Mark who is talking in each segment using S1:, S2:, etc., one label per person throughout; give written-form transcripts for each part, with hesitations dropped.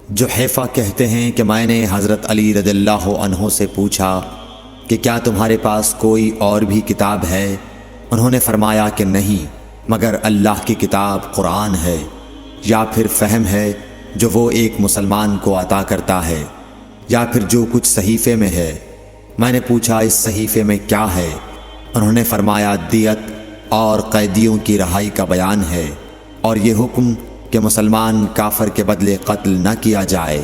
S1: جحیفہ کہتے ہیں کہ میں نے حضرت علی رضی اللہ عنہ سے پوچھا کہ کیا تمہارے پاس کوئی اور بھی کتاب ہے؟ انہوں نے فرمایا کہ نہیں مگر اللہ کی کتاب قرآن ہے، یا پھر فہم ہے جو وہ ایک مسلمان کو عطا کرتا ہے، یا پھر جو کچھ صحیفے میں ہے۔ میں نے پوچھا اس صحیفے میں کیا ہے؟ انہوں نے فرمایا دیت اور قیدیوں کی رہائی کا بیان ہے، اور یہ حکم کہ مسلمان کافر کے بدلے قتل نہ کیا جائے۔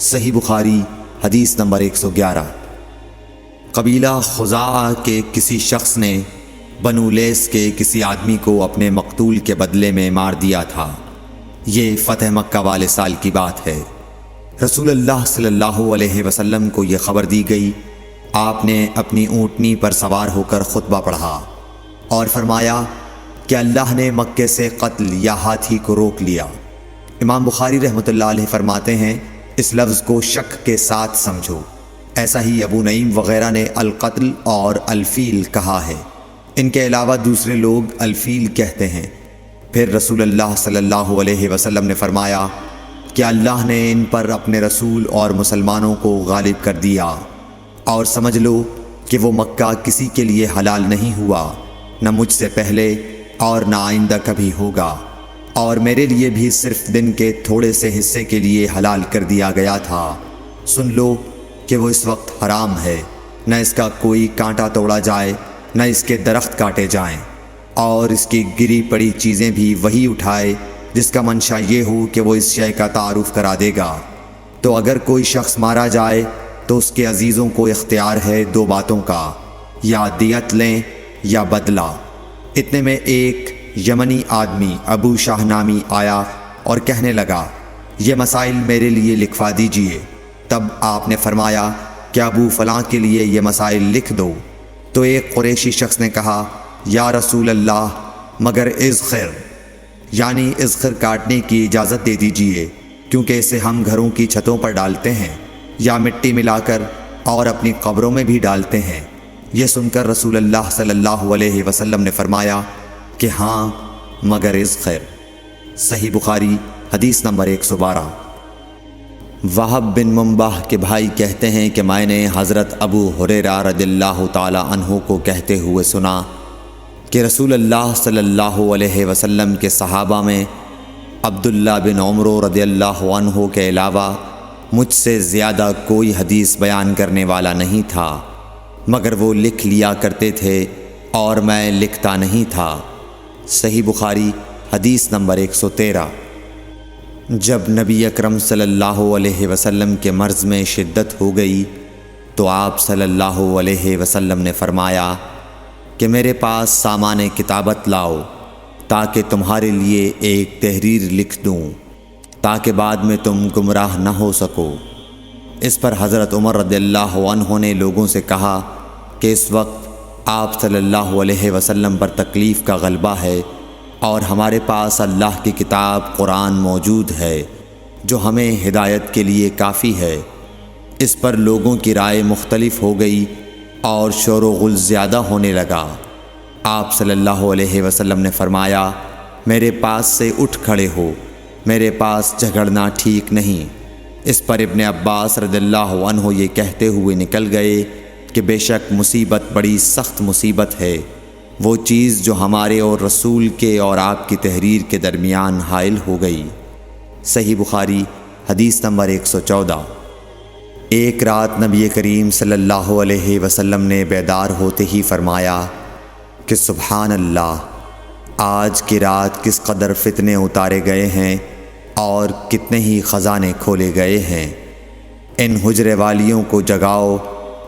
S1: صحیح بخاری حدیث نمبر 111۔ قبیلہ خزاعہ کے کسی شخص نے بنو لیث کے کسی آدمی کو اپنے مقتول کے بدلے میں مار دیا تھا۔ یہ فتح مکہ والے سال کی بات ہے۔ رسول اللہ صلی اللہ علیہ وسلم کو یہ خبر دی گئی۔ آپ نے اپنی اونٹنی پر سوار ہو کر خطبہ پڑھا اور فرمایا کہ اللہ نے مکے سے قتل یا ہاتھی کو روک لیا۔ امام بخاری رحمۃ اللہ علیہ فرماتے ہیں اس لفظ کو شک کے ساتھ سمجھو۔ ایسا ہی ابو نعیم وغیرہ نے القتل اور الفیل کہا ہے۔ ان کے علاوہ دوسرے لوگ الفیل کہتے ہیں۔ پھر رسول اللہ صلی اللہ علیہ وسلم نے فرمایا کہ اللہ نے ان پر اپنے رسول اور مسلمانوں کو غالب کر دیا، اور سمجھ لو کہ وہ مکہ کسی کے لیے حلال نہیں ہوا، نہ مجھ سے پہلے اور نہ آئندہ کبھی ہوگا، اور میرے لیے بھی صرف دن کے تھوڑے سے حصے کے لیے حلال کر دیا گیا تھا۔ سن لو کہ وہ اس وقت حرام ہے، نہ اس کا کوئی کانٹا توڑا جائے، نہ اس کے درخت کاٹے جائیں، اور اس کی گری پڑی چیزیں بھی وہی اٹھائے جس کا منشا یہ ہو کہ وہ اس شے کا تعارف کرا دے گا۔ تو اگر کوئی شخص مارا جائے تو اس کے عزیزوں کو اختیار ہے دو باتوں کا، یا دیت لیں یا بدلہ۔ اتنے میں ایک یمنی آدمی ابو شاہ نامی آیا اور کہنے لگا یہ مسائل میرے لیے لکھوا دیجئے۔ تب آپ نے فرمایا کہ ابو فلاں کے لیے یہ مسائل لکھ دو۔ تو ایک قریشی شخص نے کہا یا رسول اللہ مگر اذخر، یعنی اذخر کاٹنے کی اجازت دے دیجئے، کیونکہ اسے ہم گھروں کی چھتوں پر ڈالتے ہیں، یا مٹی ملا کر اور اپنی قبروں میں بھی ڈالتے ہیں۔ یہ سن کر رسول اللہ صلی اللہ علیہ وسلم نے فرمایا کہ ہاں مگر اذخر۔ صحیح بخاری حدیث نمبر 112۔ وہب بن منبہ کے بھائی کہتے ہیں کہ میں نے حضرت ابو ہریرہ رضی اللہ تعالی عنہ کو کہتے ہوئے سنا کہ رسول اللہ صلی اللہ علیہ وسلم کے صحابہ میں عبداللہ بن عمر رضی اللہ عنہ کے علاوہ مجھ سے زیادہ کوئی حدیث بیان کرنے والا نہیں تھا، مگر وہ لکھ لیا کرتے تھے اور میں لکھتا نہیں تھا۔ صحیح بخاری حدیث نمبر 113۔ جب نبی اکرم صلی اللہ علیہ وسلم کے مرض میں شدت ہو گئی تو آپ صلی اللہ علیہ وسلم نے فرمایا کہ میرے پاس سامان کتابت لاؤ تاکہ تمہارے لیے ایک تحریر لکھ دوں، تاکہ بعد میں تم گمراہ نہ ہو سکو۔ اس پر حضرت عمر رضی اللہ عنہ نے لوگوں سے کہا کہ اس وقت آپ صلی اللہ علیہ وسلم پر تکلیف کا غلبہ ہے، اور ہمارے پاس اللہ کی کتاب قرآن موجود ہے جو ہمیں ہدایت کے لیے کافی ہے۔ اس پر لوگوں کی رائے مختلف ہو گئی اور شور و غل زیادہ ہونے لگا۔ آپ صلی اللہ علیہ وسلم نے فرمایا میرے پاس سے اٹھ کھڑے ہو، میرے پاس جھگڑنا ٹھیک نہیں۔ اس پر ابن عباس رضی اللہ عنہ یہ کہتے ہوئے نکل گئے کہ بے شک مصیبت بڑی سخت مصیبت ہے، وہ چیز جو ہمارے اور رسول کے اور آپ کی تحریر کے درمیان حائل ہو گئی۔ صحیح بخاری حدیث نمبر 114۔ ایک رات نبی کریم صلی اللہ علیہ وسلم نے بیدار ہوتے ہی فرمایا کہ سبحان اللہ، آج کی رات کس قدر فتنے اتارے گئے ہیں اور کتنے ہی خزانے کھولے گئے ہیں۔ ان حجرے والیوں کو جگاؤ،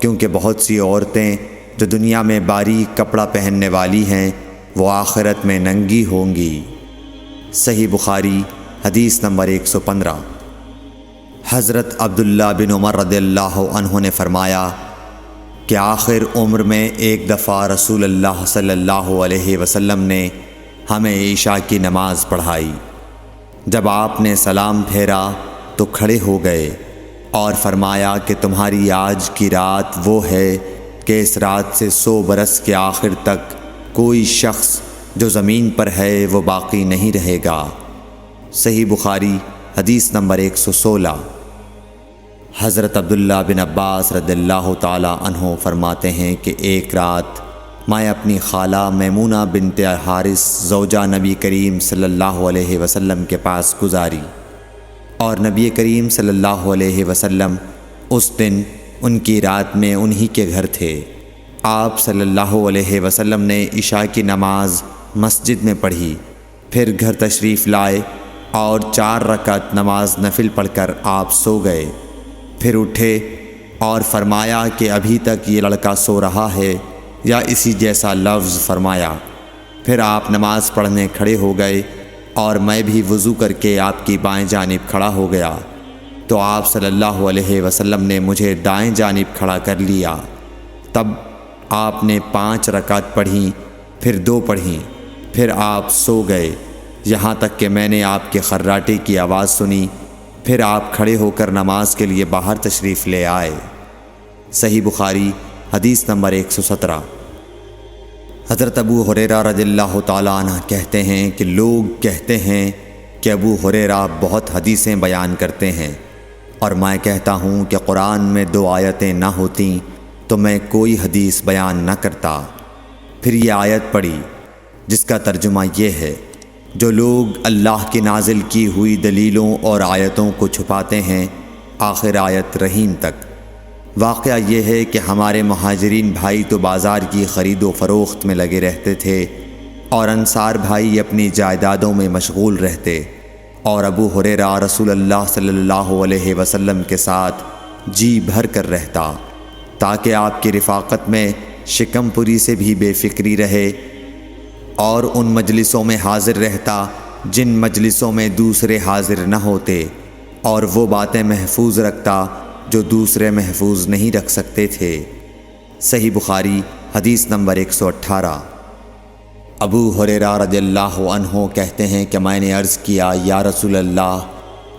S1: کیونکہ بہت سی عورتیں جو دنیا میں باریک کپڑا پہننے والی ہیں وہ آخرت میں ننگی ہوں گی۔ صحیح بخاری حدیث نمبر 115۔ حضرت عبداللہ بن عمر رضی اللہ عنہ نے فرمایا کہ آخر عمر میں ایک دفعہ رسول اللہ صلی اللہ علیہ وسلم نے ہمیں عشاء کی نماز پڑھائی۔ جب آپ نے سلام پھیرا تو کھڑے ہو گئے اور فرمایا کہ تمہاری آج کی رات وہ ہے کہ اس رات سے 100 برس کے آخر تک کوئی شخص جو زمین پر ہے وہ باقی نہیں رہے گا۔ صحیح بخاری حدیث نمبر 116۔ حضرت عبداللہ بن عباس رضی اللہ تعالی عنہ فرماتے ہیں کہ ایک رات میں اپنی خالہ میمونہ بنت حارث زوجہ نبی کریم صلی اللہ علیہ وسلم کے پاس گزاری، اور نبی کریم صلی اللہ علیہ وسلم اس دن ان کی رات میں انہی کے گھر تھے۔ آپ صلی اللہ علیہ وسلم نے عشاء کی نماز مسجد میں پڑھی، پھر گھر تشریف لائے اور 4 رکعت نماز نفل پڑھ کر آپ سو گئے۔ پھر اٹھے اور فرمایا کہ ابھی تک یہ لڑکا سو رہا ہے یا اسی جیسا لفظ فرمایا۔ پھر آپ نماز پڑھنے کھڑے ہو گئے اور میں بھی وضو کر کے آپ کی بائیں جانب کھڑا ہو گیا، تو آپ صلی اللہ علیہ وسلم نے مجھے دائیں جانب کھڑا کر لیا۔ تب آپ نے 5 رکعت پڑھیں، پھر 2 پڑھیں، پھر آپ سو گئے، یہاں تک کہ میں نے آپ کے خراٹے کی آواز سنی۔ پھر آپ کھڑے ہو کر نماز کے لیے باہر تشریف لے آئے۔ صحیح بخاری حدیث نمبر 117۔ حضرت ابو ہریرہ رضی اللہ تعالیٰ عنہ کہتے ہیں کہ لوگ کہتے ہیں کہ ابو ہریرہ بہت حدیثیں بیان کرتے ہیں، اور میں کہتا ہوں کہ قرآن میں 2 آیتیں نہ ہوتیں تو میں کوئی حدیث بیان نہ کرتا۔ پھر یہ آیت پڑھی جس کا ترجمہ یہ ہے، جو لوگ اللہ کی نازل کی ہوئی دلیلوں اور آیتوں کو چھپاتے ہیں، آخر آیت رحیم تک۔ واقعہ یہ ہے کہ ہمارے مہاجرین بھائی تو بازار کی خرید و فروخت میں لگے رہتے تھے، اور انصار بھائی اپنی جائیدادوں میں مشغول رہتے، اور ابو ہریرہ رسول اللہ صلی اللہ علیہ وسلم کے ساتھ جی بھر کر رہتا، تاکہ آپ کی رفاقت میں شکم پوری سے بھی بے فکری رہے، اور ان مجلسوں میں حاضر رہتا جن مجلسوں میں دوسرے حاضر نہ ہوتے، اور وہ باتیں محفوظ رکھتا جو دوسرے محفوظ نہیں رکھ سکتے تھے۔ صحیح بخاری حدیث نمبر 118۔ ابو ہریرہ رضی اللہ عنہ کہتے ہیں کہ میں نے عرض کیا، یا رسول اللہ،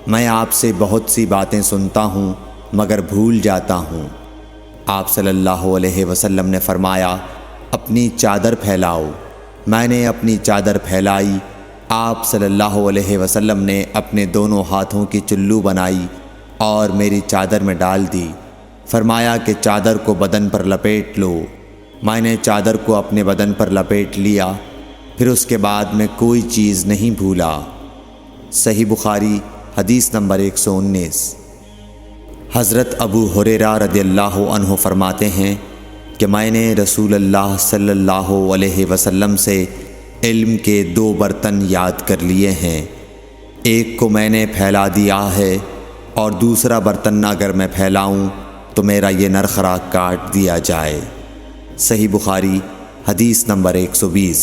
S1: میں آپ سے بہت سی باتیں سنتا ہوں مگر بھول جاتا ہوں۔ آپ صلی اللہ علیہ وسلم نے فرمایا، اپنی چادر پھیلاؤ۔ میں نے اپنی چادر پھیلائی۔ آپ صلی اللہ علیہ وسلم نے اپنے دونوں ہاتھوں کی چلو بنائی اور میری چادر میں ڈال دی۔ فرمایا کہ چادر کو بدن پر لپیٹ لو۔ میں نے چادر کو اپنے بدن پر لپیٹ لیا، پھر اس کے بعد میں کوئی چیز نہیں بھولا۔ صحیح بخاری حدیث نمبر 119۔ حضرت ابو ہریرہ رضی اللہ عنہ فرماتے ہیں کہ میں نے رسول اللہ صلی اللہ علیہ وسلم سے علم کے 2 برتن یاد کر لیے ہیں، ایک کو میں نے پھیلا دیا ہے، اور دوسرا برتن اگر میں پھیلاؤں تو میرا یہ نرخرا کاٹ دیا جائے۔ صحیح بخاری حدیث نمبر 120۔